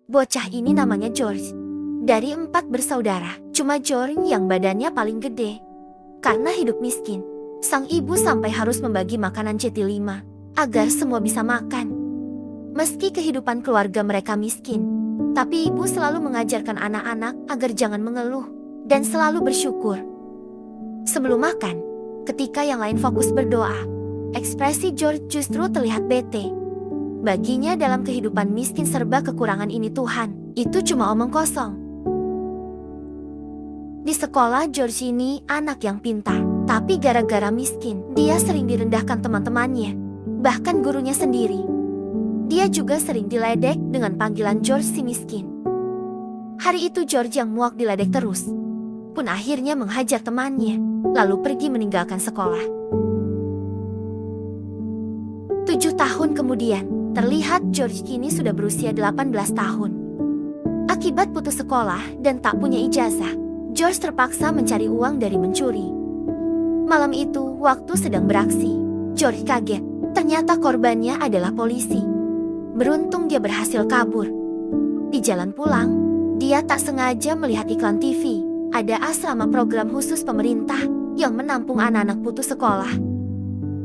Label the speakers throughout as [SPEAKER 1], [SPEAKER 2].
[SPEAKER 1] Bocah ini namanya George. Dari 4 bersaudara, cuma George yang badannya paling gede. Karena hidup miskin, sang ibu sampai harus membagi makanan CT5 agar semua bisa makan. Meski kehidupan keluarga mereka miskin, tapi ibu selalu mengajarkan anak-anak agar jangan mengeluh dan selalu bersyukur. Sebelum makan, ketika yang lain fokus berdoa, ekspresi George justru terlihat bete. Baginya dalam kehidupan miskin serba kekurangan ini Tuhan, itu cuma omong kosong. Di sekolah George ini anak yang pintar, tapi gara-gara miskin, dia sering direndahkan teman-temannya, bahkan gurunya sendiri. Dia juga sering diledek dengan panggilan George si miskin. Hari itu George yang muak diledek terus, pun akhirnya menghajar temannya, lalu pergi meninggalkan sekolah. 7 tahun kemudian, terlihat George kini sudah berusia 18 tahun. Akibat putus sekolah dan tak punya ijazah, George terpaksa mencari uang dari mencuri. Malam itu, waktu sedang beraksi, George kaget. Ternyata korbannya adalah polisi. Beruntung dia berhasil kabur. Di jalan pulang, dia tak sengaja melihat iklan TV. Ada asrama program khusus pemerintah yang menampung anak-anak putus sekolah.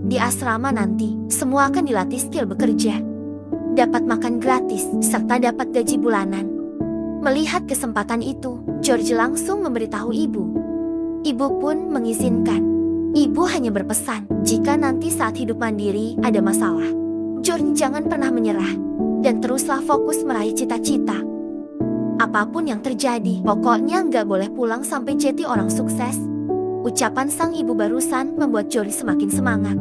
[SPEAKER 1] Di asrama nanti, semua akan dilatih skill bekerja, dapat makan gratis, serta dapat gaji bulanan. Melihat kesempatan itu, George langsung memberitahu ibu. Ibu pun mengizinkan. Ibu hanya berpesan, jika nanti saat hidup mandiri ada masalah, George jangan pernah menyerah, dan teruslah fokus meraih cita-cita. Apapun yang terjadi, pokoknya nggak boleh pulang sampai jadi orang sukses. Ucapan sang ibu barusan membuat George semakin semangat.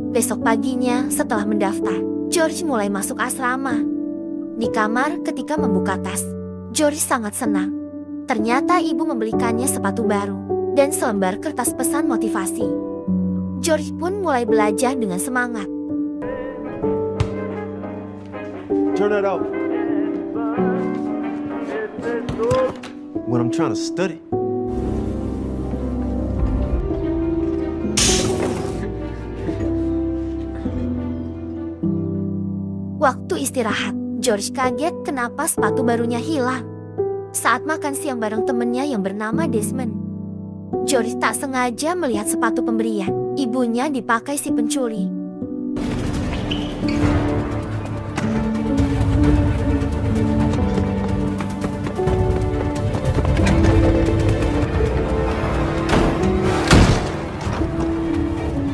[SPEAKER 1] Besok paginya, setelah mendaftar, George mulai masuk asrama. Di kamar ketika membuka tas, George sangat senang. Ternyata ibu membelikannya sepatu baru dan selembar kertas pesan motivasi. George pun mulai belajar dengan semangat.
[SPEAKER 2] Turn that out. When I'm trying to study.
[SPEAKER 1] Waktu istirahat, George kaget kenapa sepatu barunya hilang. Saat makan siang bareng temennya yang bernama Desmond, George tak sengaja melihat sepatu pemberian ibunya dipakai si pencuri.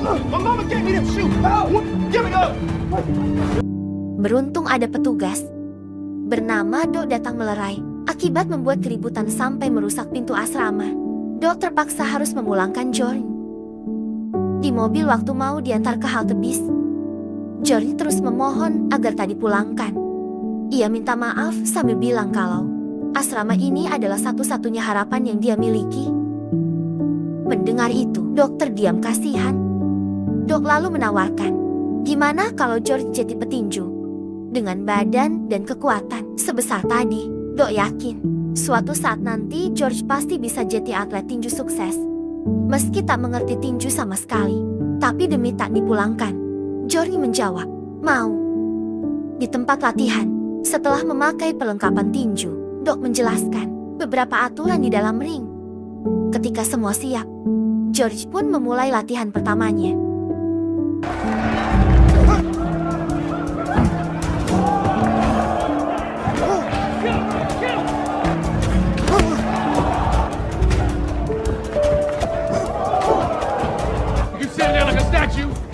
[SPEAKER 2] My mama gave me them shoes. Give me up.
[SPEAKER 1] Beruntung ada petugas bernama Dok datang melerai. Akibat membuat keributan sampai merusak pintu asrama, Dok terpaksa harus memulangkan George. Di mobil waktu mau diantar ke halte bis, George terus memohon agar tak dipulangkan. Ia minta maaf sambil bilang kalau asrama ini adalah satu-satunya harapan yang dia miliki. Mendengar itu, Dok terdiam kasihan. Dok lalu menawarkan, gimana kalau George jadi petinju? Dengan badan dan kekuatan sebesar tadi, Dok yakin suatu saat nanti George pasti bisa jadi atlet tinju sukses. Meski tak mengerti tinju sama sekali, tapi demi tak dipulangkan, George menjawab, mau. Di tempat latihan, setelah memakai perlengkapan tinju, Dok menjelaskan beberapa aturan di dalam ring. Ketika semua siap, George pun memulai latihan pertamanya.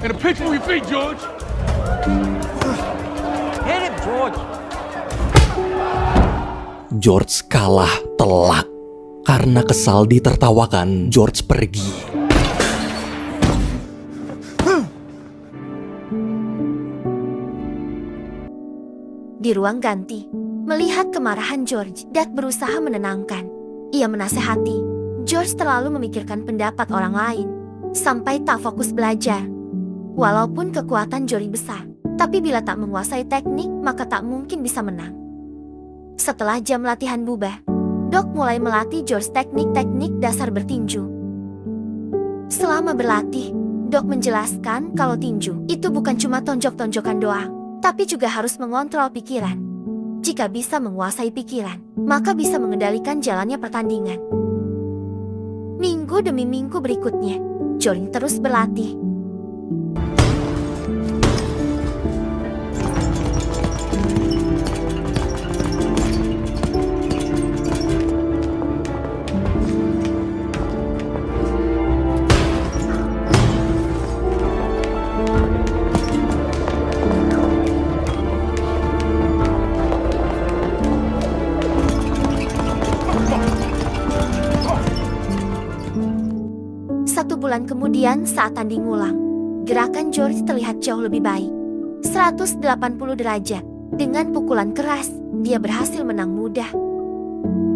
[SPEAKER 3] And a pitch move your feet, George.
[SPEAKER 4] Hit it, George.
[SPEAKER 5] George kalah telak. Karena kesal ditertawakan, George pergi.
[SPEAKER 1] Di ruang ganti, melihat kemarahan George, Dad berusaha menenangkan. Ia menasehati, George terlalu memikirkan pendapat orang lain, sampai tak fokus belajar. Walaupun kekuatan George besar, tapi bila tak menguasai teknik, maka tak mungkin bisa menang. Setelah jam latihan bubar, Dok mulai melatih George teknik-teknik dasar bertinju. Selama berlatih, Dok menjelaskan kalau tinju itu bukan cuma tonjok-tonjokan doang, tapi juga harus mengontrol pikiran. Jika bisa menguasai pikiran, maka bisa mengendalikan jalannya pertandingan. Minggu demi minggu berikutnya, George terus berlatih. Bulan kemudian saat tanding ulang, gerakan George terlihat jauh lebih baik. 180 derajat. Dengan pukulan keras, dia berhasil menang mudah.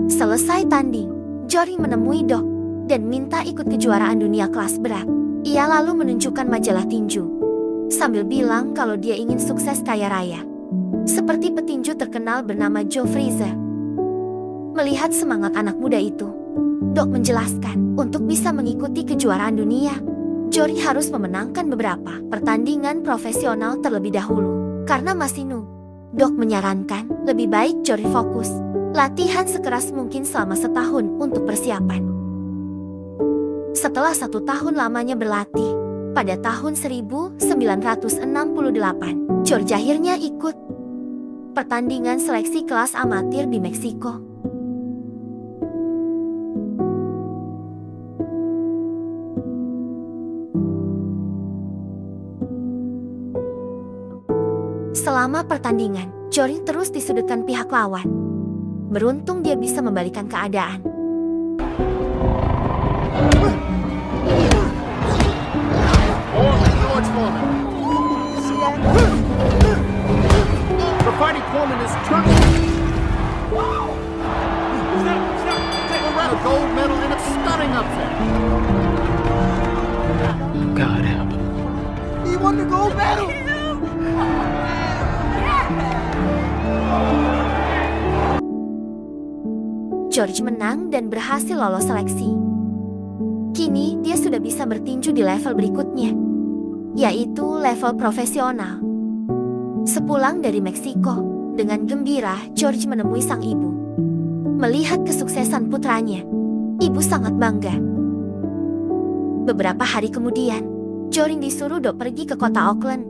[SPEAKER 1] Selesai tanding, George menemui Doc dan minta ikut kejuaraan dunia kelas berat. Ia lalu menunjukkan majalah tinju, sambil bilang kalau dia ingin sukses kaya raya, seperti petinju terkenal bernama Joe Frazier. Melihat semangat anak muda itu, Doc menjelaskan, untuk bisa mengikuti kejuaraan dunia, George harus memenangkan beberapa pertandingan profesional terlebih dahulu. Karena masih noob, Doc menyarankan lebih baik George fokus latihan sekeras mungkin selama setahun untuk persiapan. Setelah 1 tahun lamanya berlatih, pada tahun 1968, George akhirnya ikut pertandingan seleksi kelas amatir di Meksiko. Selama pertandingan, George terus disudutkan pihak lawan. Beruntung dia bisa membalikan keadaan.
[SPEAKER 4] George Foreman. See that? The fighting Foreman is turning. A gold medal in a stunning upset.
[SPEAKER 3] God help him.
[SPEAKER 4] He won the gold medal.
[SPEAKER 1] George menang dan berhasil lolos seleksi. Kini dia sudah bisa bertinju di level berikutnya, yaitu level profesional. Sepulang dari Meksiko, dengan gembira George menemui sang ibu. Melihat kesuksesan putranya, ibu sangat bangga. Beberapa hari kemudian, George disuruh Doc pergi ke kota Oakland.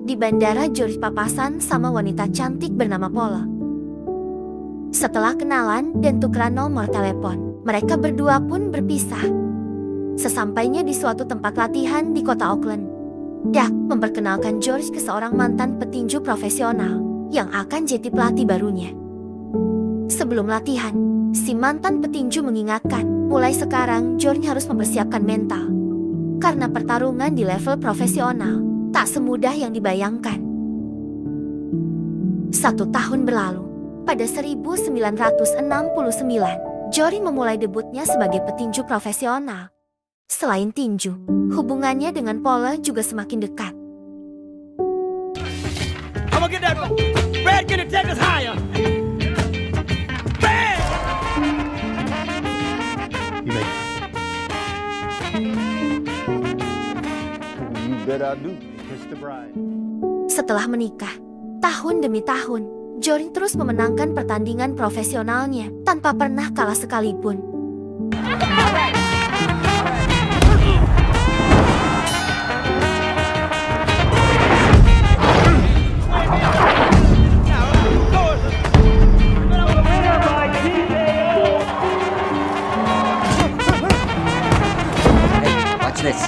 [SPEAKER 1] Di bandara, George papasan sama wanita cantik bernama Paula. Setelah kenalan dan tukeran nomor telepon, mereka berdua pun berpisah. Sesampainya di suatu tempat latihan di kota Oakland, Doc memperkenalkan George ke seorang mantan petinju profesional yang akan jadi pelatih barunya. Sebelum latihan, si mantan petinju mengingatkan, mulai sekarang George harus mempersiapkan mental. Karena pertarungan di level profesional tak semudah yang dibayangkan. 1 tahun berlalu. Pada 1969, George memulai debutnya sebagai petinju profesional. Selain tinju, hubungannya dengan Paula juga semakin dekat.
[SPEAKER 3] I'm gonna get that. Brad, get it, take us higher. Brad!
[SPEAKER 2] You make You bet I do. Kiss the bride.
[SPEAKER 1] Setelah menikah, tahun demi tahun, George terus memenangkan pertandingan profesionalnya tanpa pernah kalah sekalipun.
[SPEAKER 6] Watch this.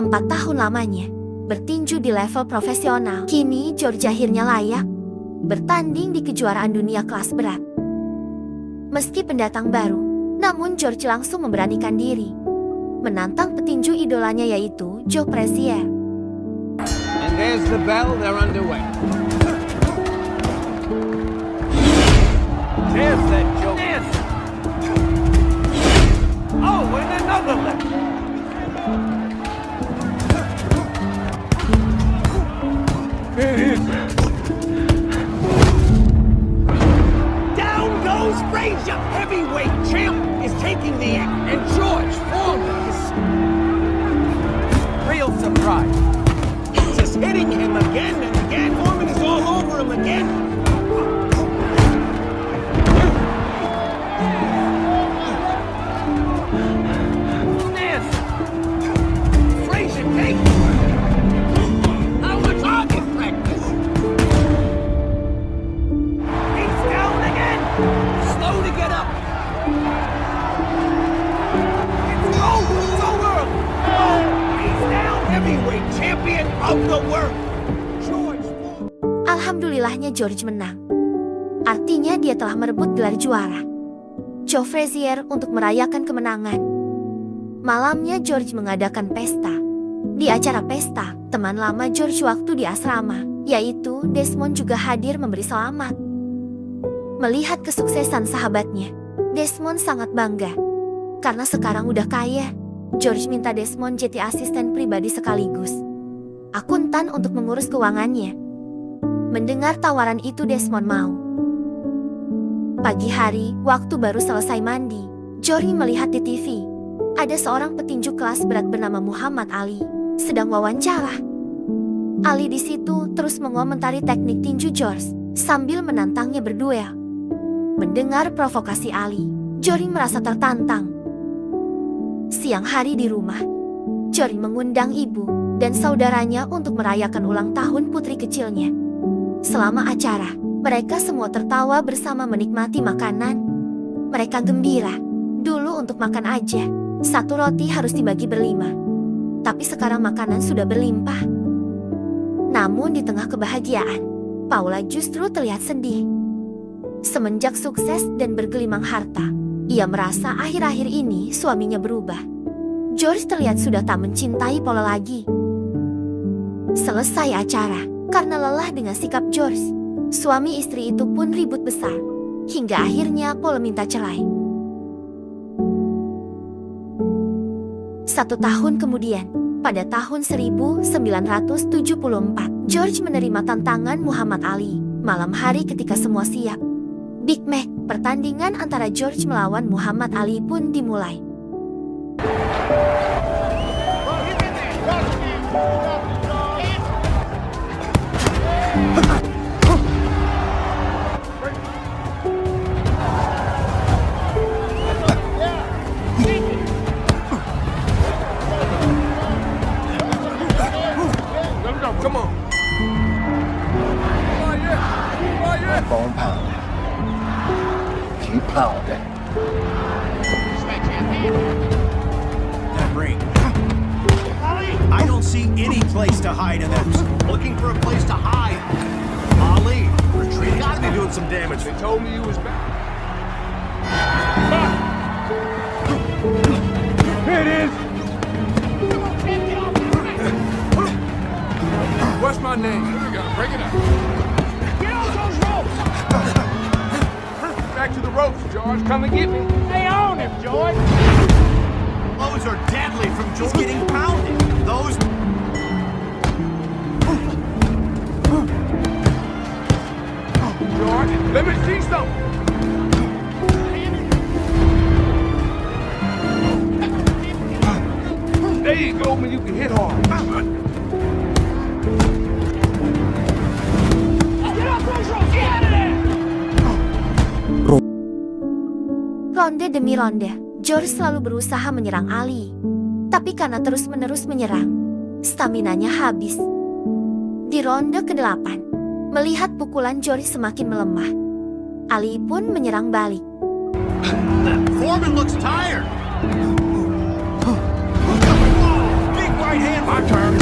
[SPEAKER 1] 4 tahun lamanya bertinju di level profesional. Kini George akhirnya layak bertanding di kejuaraan dunia kelas berat. Meski pendatang baru, namun George langsung memberanikan diri menantang petinju idolanya yaitu Joe Frazier.
[SPEAKER 3] And there's the bell, they're underway. There's that joke. Oh, and another left. There it is. Down goes Frazier. Heavyweight champ is taking the act. And George Foreman is...
[SPEAKER 1] Alhamdulillahnya George menang. Artinya dia telah merebut gelar juara. Joe Frazier untuk merayakan kemenangan. Malamnya George mengadakan pesta. Di acara pesta, teman lama George waktu di asrama, yaitu Desmond juga hadir memberi selamat. Melihat kesuksesan sahabatnya, Desmond sangat bangga. Karena sekarang udah kaya, George minta Desmond jadi asisten pribadi sekaligus akuntan untuk mengurus keuangannya. Mendengar tawaran itu Desmond mau. Pagi hari, waktu baru selesai mandi, Jory melihat di TV. Ada seorang petinju kelas berat bernama Muhammad Ali sedang wawancara. Ali di situ terus mengomentari teknik tinju George sambil menantangnya berduel. Mendengar provokasi Ali, Jory merasa tertantang. Siang hari di rumah, Jory mengundang ibu dan saudaranya untuk merayakan ulang tahun putri kecilnya. Selama acara, mereka semua tertawa bersama menikmati makanan. Mereka gembira. Dulu untuk makan aja, satu roti harus dibagi berlima. Tapi sekarang makanan sudah berlimpah. Namun di tengah kebahagiaan, Paula justru terlihat sedih. Semenjak sukses dan bergelimang harta, ia merasa akhir-akhir ini suaminya berubah. George terlihat sudah tak mencintai Paula lagi. Selesai acara, karena lelah dengan sikap George, suami istri itu pun ribut besar. Hingga akhirnya Paula minta cerai. 1 tahun kemudian, pada tahun 1974, George menerima tantangan Muhammad Ali. Malam hari ketika semua siap, Big Mac, pertandingan antara George melawan Muhammad Ali pun dimulai.
[SPEAKER 3] Come on.
[SPEAKER 2] Bone pound. Keep pounding.
[SPEAKER 4] That ring. I don't see any place to hide in those. Looking for a place to hide. Ali, retreat. Gotta be doing some damage.
[SPEAKER 3] They told me you was back. Here it is. What's my name? You gotta break it up. Get on those ropes! Back to the ropes, George. Come and get me. Stay on him, George.
[SPEAKER 4] Those are deadly from just getting pounded. Those.
[SPEAKER 3] George, let me see something. There you go, when you can hit hard.
[SPEAKER 1] Ronde demi ronde, George selalu berusaha menyerang Ali. Tapi karena terus-menerus menyerang, staminanya habis. Di ronde ke-8, melihat pukulan George semakin melemah, Ali pun menyerang balik.
[SPEAKER 4] Foreman looks tired. Big right hand.
[SPEAKER 3] My turn.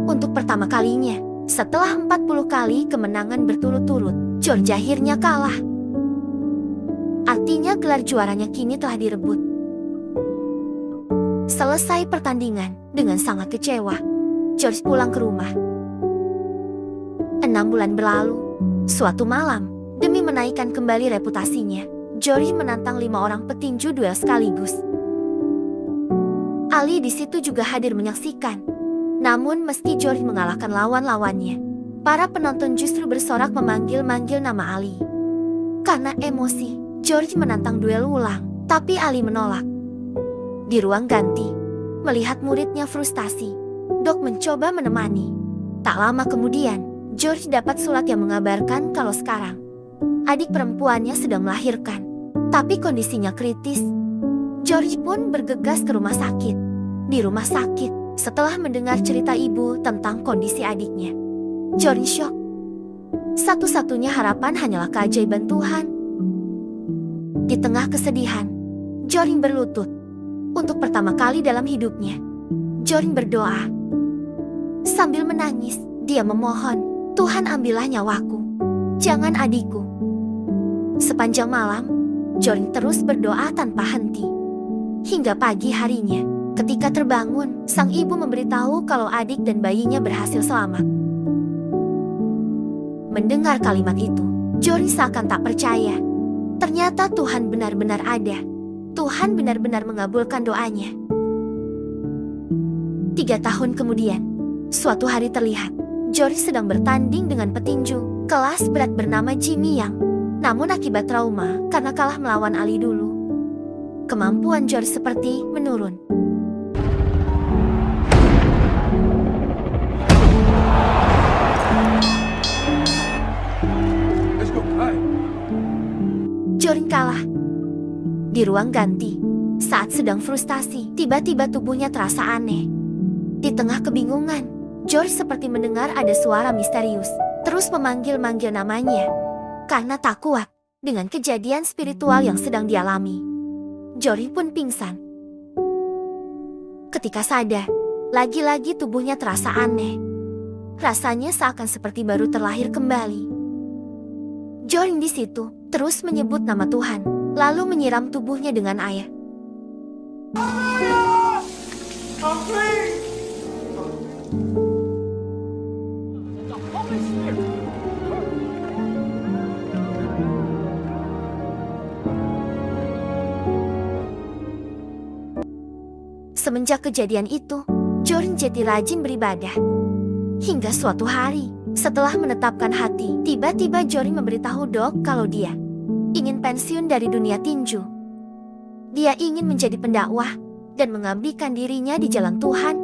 [SPEAKER 1] Untuk pertama kalinya, setelah 40 kali kemenangan berturut-turut, George akhirnya kalah. Artinya gelar juaranya kini telah direbut. Selesai pertandingan, dengan sangat kecewa, George pulang ke rumah. 6 bulan berlalu, suatu malam, demi menaikkan kembali reputasinya, George menantang 5 orang petinju duel sekaligus. Ali di situ juga hadir menyaksikan. Namun meski George mengalahkan lawan-lawannya, para penonton justru bersorak memanggil-manggil nama Ali. Karena emosi, George menantang duel ulang, tapi Ali menolak. Di ruang ganti, melihat muridnya frustasi, Doc mencoba menemani. Tak lama kemudian, George dapat surat yang mengabarkan kalau sekarang adik perempuannya sedang melahirkan, tapi kondisinya kritis. George pun bergegas ke rumah sakit. Di rumah sakit, setelah mendengar cerita ibu tentang kondisi adiknya, George syok. Satu-satunya harapan hanyalah keajaiban Tuhan. Di tengah kesedihan, George berlutut. Untuk pertama kali dalam hidupnya, Jorin berdoa. Sambil menangis, dia memohon, Tuhan ambillah nyawaku. Jangan adikku. Sepanjang malam, Jorin terus berdoa tanpa henti. Hingga pagi harinya, ketika terbangun, sang ibu memberitahu kalau adik dan bayinya berhasil selamat. Mendengar kalimat itu, Jorin seakan tak percaya. Ternyata Tuhan benar-benar ada. Tuhan benar-benar mengabulkan doanya. 3 tahun kemudian, suatu hari terlihat, Jorin sedang bertanding dengan petinju kelas berat bernama Jimmy Yang. Namun akibat trauma karena kalah melawan Ali dulu, kemampuan Jorin seperti menurun.
[SPEAKER 3] Let's go. All right.
[SPEAKER 1] Jorin kalah. Di ruang ganti, saat sedang frustasi, tiba-tiba tubuhnya terasa aneh. Di tengah kebingungan, George seperti mendengar ada suara misterius, terus memanggil-manggil namanya. Karena tak kuat dengan kejadian spiritual yang sedang dialami, Jorin pun pingsan. Ketika sadar, lagi-lagi tubuhnya terasa aneh. Rasanya seakan seperti baru terlahir kembali. Jorin di situ terus menyebut nama Tuhan, lalu menyiram tubuhnya dengan air. Semenjak kejadian itu, Jorin jadi rajin beribadah. Hingga suatu hari, setelah menetapkan hati, tiba-tiba Jorin memberitahu Dok kalau dia ingin pensiun dari dunia tinju. Dia ingin menjadi pendakwah dan mengabdikan dirinya di jalan Tuhan.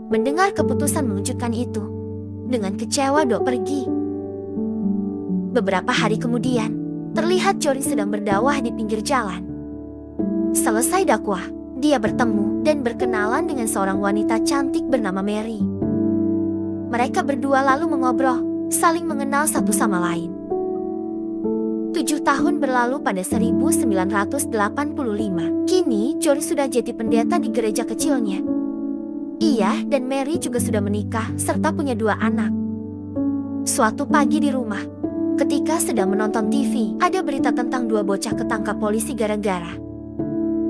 [SPEAKER 1] Mendengar keputusan mengejutkan itu, dengan kecewa Dok pergi. Beberapa hari kemudian, terlihat Jorin sedang berdakwah di pinggir jalan. Selesai dakwah, dia bertemu dan berkenalan dengan seorang wanita cantik bernama Mary. Mereka berdua lalu mengobrol, saling mengenal satu sama lain. 7 tahun berlalu pada 1985. Kini, Jorin sudah jadi pendeta di gereja kecilnya. Ia dan Mary juga sudah menikah serta punya 2 anak. Suatu pagi di rumah, ketika sedang menonton TV, ada berita tentang 2 bocah ketangkap polisi gara-gara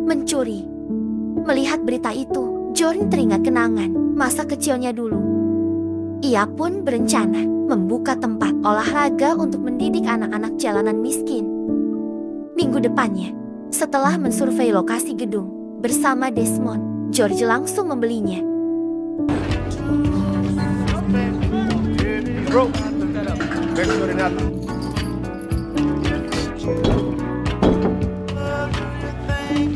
[SPEAKER 1] mencuri. Melihat berita itu, Jorin teringat kenangan masa kecilnya dulu. Ia pun berencana membuka tempat olahraga untuk mendidik anak-anak jalanan miskin. Minggu depannya, setelah mensurvei lokasi gedung bersama Desmond, George langsung membelinya.
[SPEAKER 2] Bro, make sure they're not.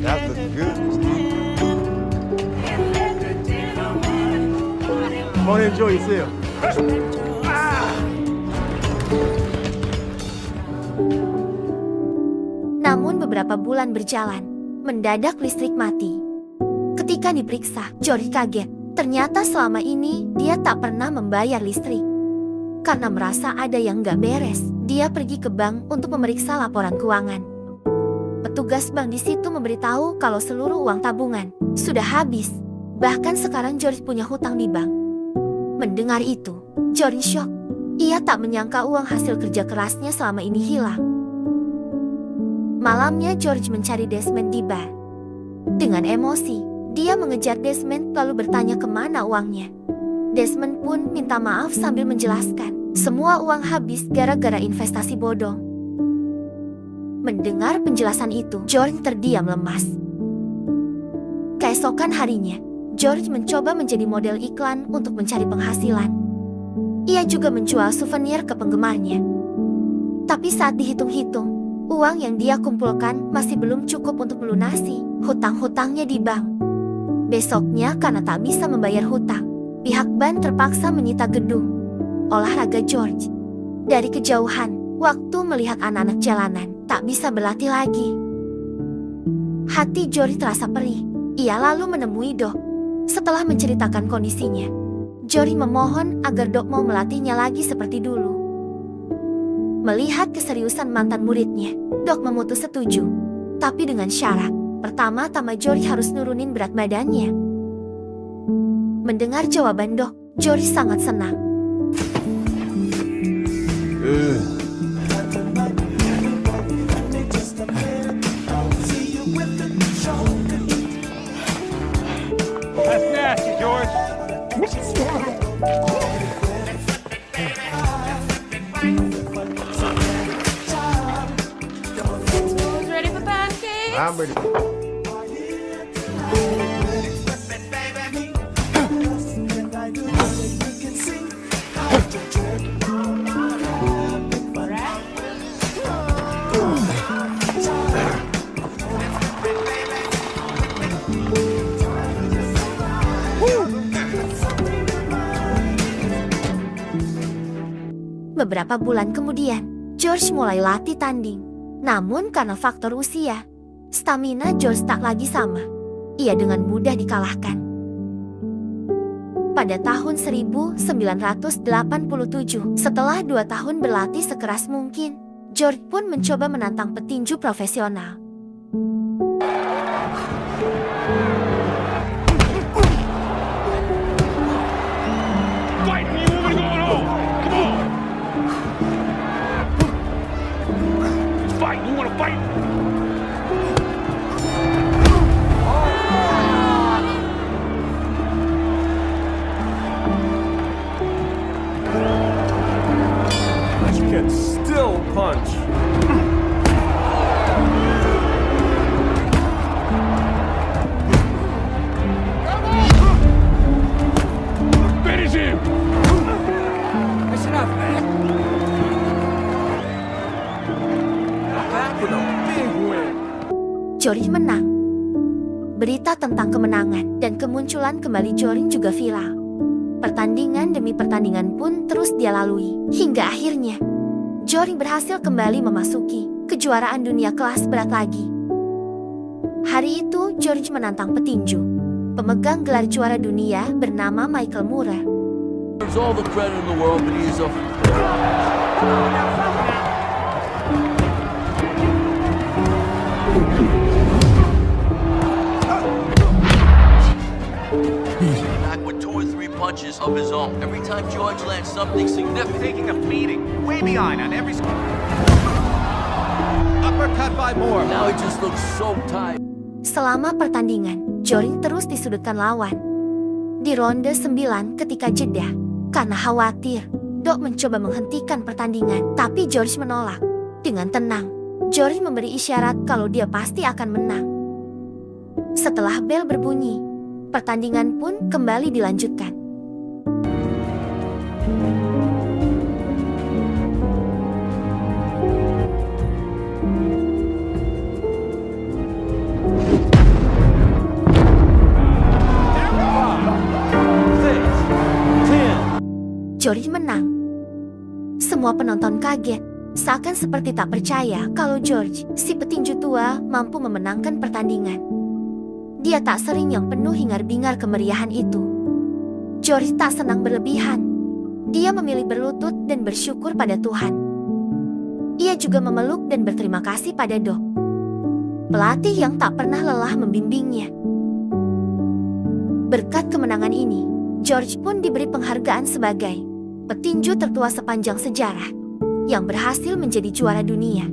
[SPEAKER 2] That looks good. Come on, enjoy yourself.
[SPEAKER 1] Namun beberapa bulan berjalan, mendadak listrik mati. Ketika diperiksa, George kaget. Ternyata selama ini dia tak pernah membayar listrik. Karena merasa ada yang gak beres, dia pergi ke bank untuk memeriksa laporan keuangan. Petugas bank di situ memberitahu kalau seluruh uang tabungan sudah habis. Bahkan sekarang George punya hutang di bank. Mendengar itu, Jorin syok. Ia tak menyangka uang hasil kerja kerasnya selama ini hilang. Malamnya George mencari Desmond di bar. Dengan emosi, dia mengejar Desmond lalu bertanya kemana uangnya. Desmond pun minta maaf sambil menjelaskan, semua uang habis gara-gara investasi bodong. Mendengar penjelasan itu, George terdiam lemas. Keesokan harinya, George mencoba menjadi model iklan untuk mencari penghasilan. Ia juga menjual souvenir ke penggemarnya. Tapi saat dihitung-hitung, uang yang dia kumpulkan masih belum cukup untuk melunasi hutang-hutangnya di bank. Besoknya karena tak bisa membayar hutang, pihak bank terpaksa menyita gedung olahraga George. Dari kejauhan, waktu melihat anak-anak jalanan tak bisa berlatih lagi. Hati George terasa perih. Ia lalu menemui Doc. Setelah menceritakan kondisinya, Jory memohon agar Doc mau melatihnya lagi seperti dulu. Melihat keseriusan mantan muridnya, Doc memutus setuju. Tapi dengan syarat, pertama-tama George harus nurunin berat badannya. Mendengar jawaban Doc, George sangat senang.
[SPEAKER 3] That's nasty, George.
[SPEAKER 6] Ready for pancakes?
[SPEAKER 2] I'm ready.
[SPEAKER 1] Beberapa bulan kemudian, George mulai latih tanding. Namun karena faktor usia, stamina George tak lagi sama. Ia dengan mudah dikalahkan. Pada tahun 1987, setelah 2 tahun berlatih sekeras mungkin, George pun mencoba menantang petinju profesional.
[SPEAKER 3] Fight me, you want me to go home? Come on. Let's fight. You want to fight?
[SPEAKER 2] You can still punch.
[SPEAKER 3] Finish him.
[SPEAKER 4] That's enough, man. Back with a big win.
[SPEAKER 1] George menang. Berita tentang kemenangan dan kemunculan kembali George juga viral. Pertandingan demi pertandingan pun terus dia lalui. Hingga akhirnya, George berhasil kembali memasuki kejuaraan dunia kelas berat lagi. Hari itu, George menantang petinju pemegang gelar juara dunia bernama Michael Moorer.
[SPEAKER 7] There's all the credit in the world, but he's a... Back with 2 or 3 punches of his own. Every time George lands something significant,
[SPEAKER 4] Taking a beating, way behind on every. Uppercut by Moore.
[SPEAKER 7] now he just looks so tired.
[SPEAKER 1] Selama pertandingan, George terus disudutkan lawan. Di ronde 9 ketika jeda, karena khawatir, Doc mencoba menghentikan pertandingan, tapi George menolak. Dengan tenang, George memberi isyarat kalau dia pasti akan menang. Setelah bel berbunyi, pertandingan pun kembali dilanjutkan. George menang. Semua penonton kaget, seakan seperti tak percaya kalau George, si petinju tua, mampu memenangkan pertandingan. Dia tak sering yang penuh hingar-bingar kemeriahan itu. George tak senang berlebihan. Dia memilih berlutut dan bersyukur pada Tuhan. Ia juga memeluk dan berterima kasih pada Doc, pelatih yang tak pernah lelah membimbingnya. Berkat kemenangan ini, George pun diberi penghargaan sebagai petinju tertua sepanjang sejarah yang berhasil menjadi juara dunia.